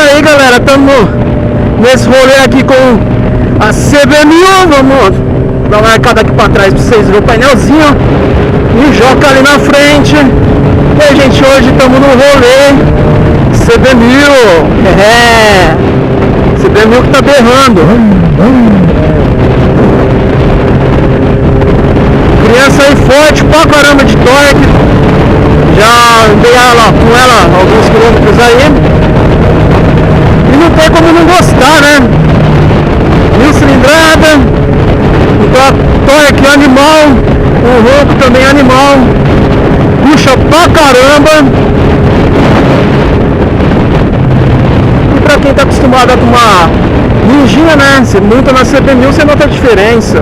aí, galera, estamos nesse rolê aqui com a CB1000. Vamos dar uma arcada aqui pra trás pra vocês verem o painelzinho e joga ali na frente. E aí, gente, hoje estamos no rolê CB1000. CB1000 que tá berrando. Criança aí forte pra caramba de torque. Já andei com ela alguns quilômetros aí. E não tem como não gostar, né? 1000 cilindrada. Então a torque animal. O ronco também animal. Puxa pra caramba. E pra quem tá acostumado a tomar Ninjinha, né? Você monta na CB1000, você nota a diferença.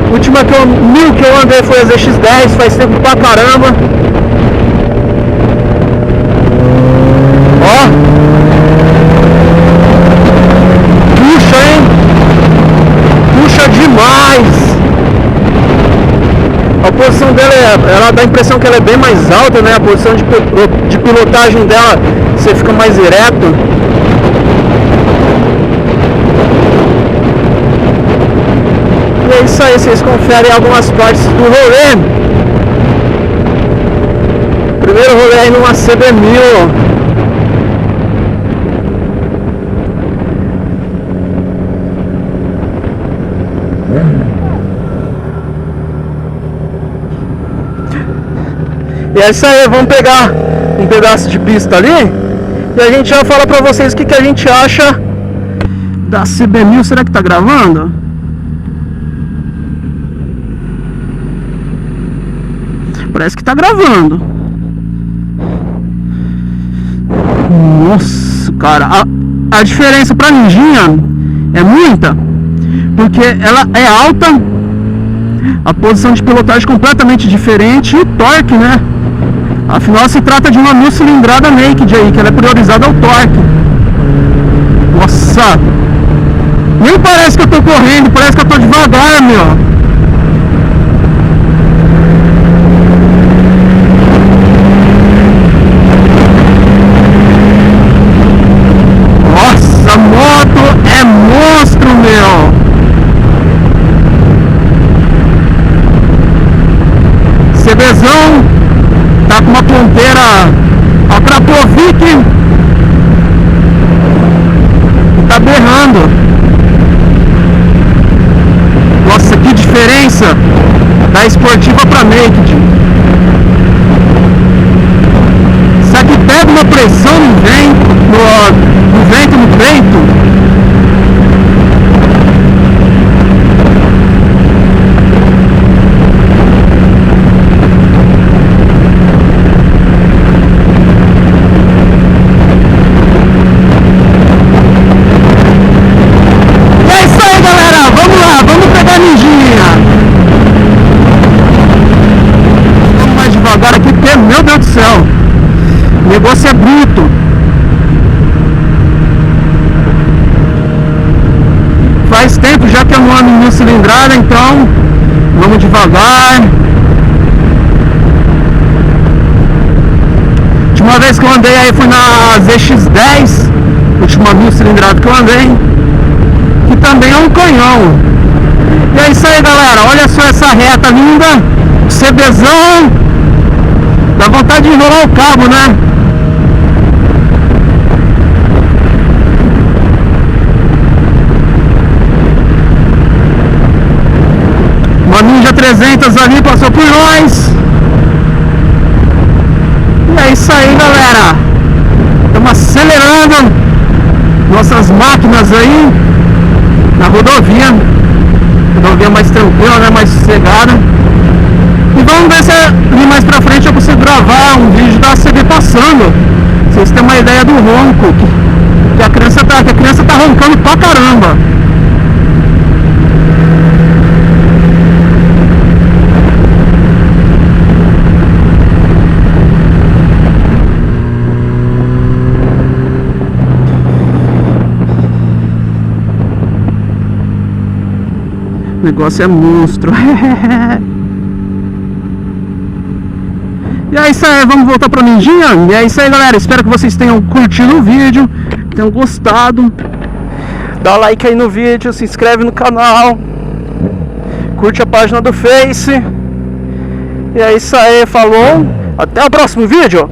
A última que eu andei foi a ZX10, faz tempo pra caramba. Ó. Puxa, hein? Puxa demais. A posição dela, ela dá a impressão que ela é bem mais alta, né? A posição de pilotagem dela, você fica mais ereto. E é isso aí, vocês conferem algumas partes do rolê. Primeiro rolê aí numa CB1000. E é isso aí, vamos pegar um pedaço de pista ali e a gente já fala pra vocês o que a gente acha da CB1000. Será que tá gravando? Parece que tá gravando. Nossa, cara, a diferença pra Ninjinha é muita, porque ela é alta, a posição de pilotagem completamente diferente e o torque, né? Afinal se trata de uma 1000 cilindrada naked aí, que ela é priorizada ao torque. Nossa, nem parece que eu tô correndo, parece que eu tô devagar, meu. Nossa, a moto é monstro, meu. CBzão tá com uma ponteira a Krapovic, tá berrando. Nossa, que diferença da esportiva pra naked. Isso aqui pega uma pressão no vento, no peito. Meu Deus do céu, o negócio é bruto. Faz tempo já que eu não ando em 1000 cilindrada, então vamos devagar. Última vez que eu andei aí foi na ZX10, última 1000 cilindrada que eu andei, que também é um canhão. E é isso aí, galera, olha só essa reta linda, CBzão. Dá vontade de enrolar o cabo, né? Uma Ninja 300 ali passou por nós. E é isso aí, galera. Estamos acelerando nossas máquinas aí na rodovia. Rodovia mais tranquila, né? Mais sossegada. E vamos ver se ali mais pra frente eu consigo gravar um vídeo da CB passando. Pra vocês terem uma ideia do ronco que a criança tá roncando pra caramba. O negócio é monstro. E é isso aí, vamos voltar pra Ninjinha. E é isso aí, galera, espero que vocês tenham curtido o vídeo. tenham gostado. Dá like aí no vídeo, se inscreve no canal, curte a página do Face. E é isso aí, falou. Até o próximo vídeo.